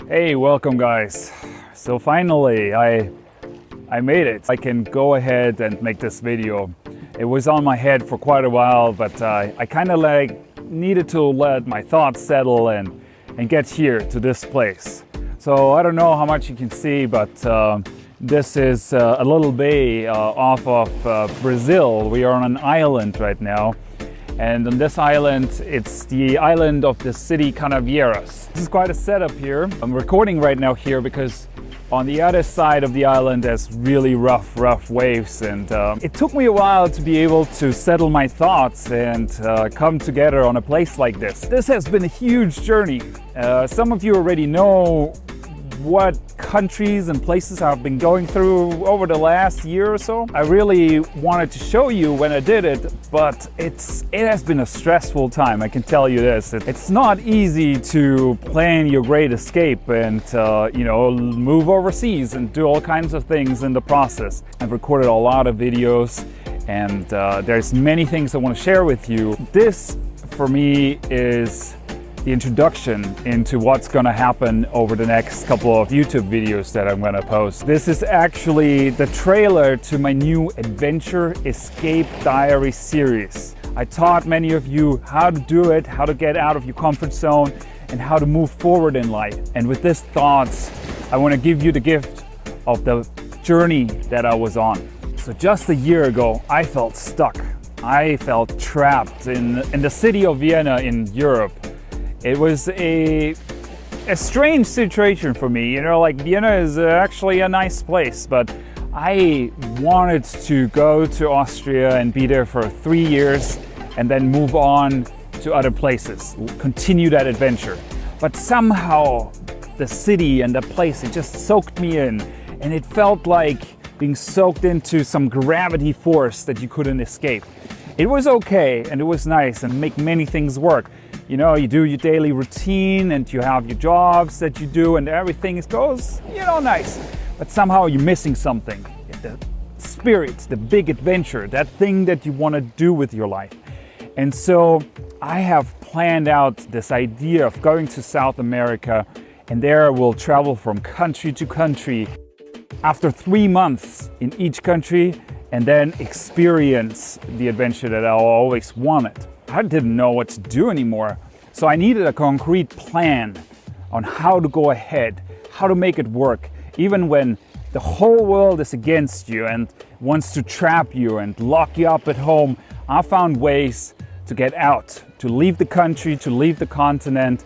Hey, welcome guys. So finally I made it. I can go ahead and make this video. It was on my head for quite a while, but I kind of needed to let my thoughts settle and get here to this place. So I don't know how much you can see, but this is a little bay off of Brazil. We are on an island right now. And on this island, it's the island of the city Canaveiras. This is quite a setup here. I'm recording right now here because on the other side of the island there's really rough waves, and it took me a while to be able to settle my thoughts and come together on a place like this. This has been a huge journey. Some of you already know what countries and places I've been going through over the last year or so. I really wanted to show you when I did it, but it has been a stressful time, I can tell you this. It's not easy to plan your great escape and move overseas and do all kinds of things in the process. I've recorded a lot of videos, and there's many things I want to share with you. This for me is the introduction into what's going to happen over the next couple of YouTube videos that I'm going to post. This is actually the trailer to my new Adventure Escape Diary series. I taught many of you how to do it, how to get out of your comfort zone, and how to move forward in life. And with these thoughts, I want to give you the gift of the journey that I was on. So just a year ago, I felt stuck. I felt trapped in the city of Vienna in Europe. It was a strange situation for me. Vienna is actually a nice place, but I wanted to go to Austria and be there for 3 years and then move on to other places, continue that adventure. But somehow the city and the place, it just soaked me in, and it felt like being soaked into some gravity force that you couldn't escape. It was okay and it was nice and make many things work. You do your daily routine and you have your jobs that you do and everything goes, nice. But somehow you're missing something. The spirit, the big adventure, that thing that you want to do with your life. And so I have planned out this idea of going to South America, and there we'll travel from country to country after 3 months in each country, and then experience the adventure that I always wanted. I didn't know what to do anymore. So I needed a concrete plan on how to go ahead, how to make it work, even when the whole world is against you and wants to trap you and lock you up at home. I found ways to get out, to leave the country, to leave the continent,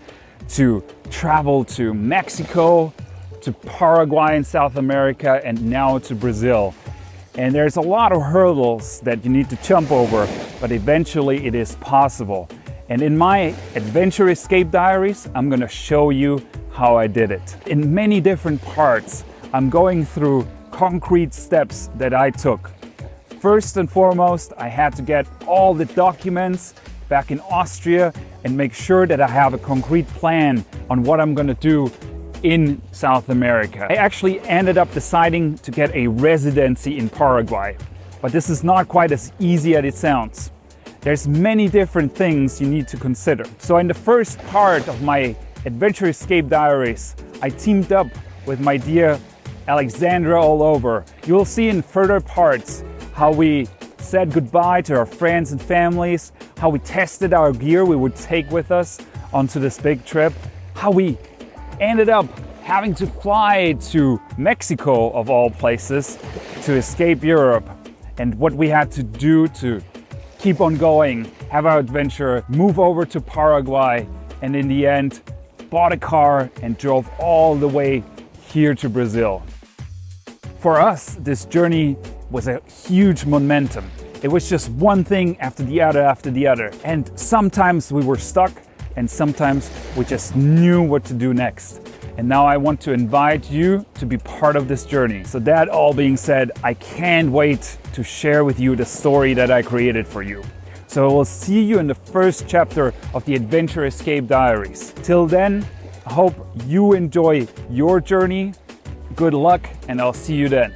to travel to Mexico, to Paraguay in South America, and now to Brazil. And there's a lot of hurdles that you need to jump over, but eventually it is possible. And in my Adventure Escape Diaries, I'm going to show you how I did it. In many different parts, I'm going through concrete steps that I took. First and foremost, I had to get all the documents back in Austria and make sure that I have a concrete plan on what I'm going to do in South America. I actually ended up deciding to get a residency in Paraguay, but this is not quite as easy as it sounds. There's many different things you need to consider. So in the first part of my Adventure Escape Diaries, I teamed up with my dear Alexandra all over. You'll see in further parts how we said goodbye to our friends and families, how we tested our gear we would take with us onto this big trip, how we ended up having to fly to Mexico, of all places, to escape Europe, and what we had to do to keep on going, have our adventure, move over to Paraguay, and in the end, bought a car and drove all the way here to Brazil. For us, this journey was a huge momentum. It was just one thing after the other, and sometimes we were stuck, and sometimes we just knew what to do next. And now I want to invite you to be part of this journey. So that all being said, I can't wait to share with you the story that I created for you. So we'll see you in the first chapter of the Adventure Escape Diaries. Till then, I hope you enjoy your journey. Good luck, and I'll see you then.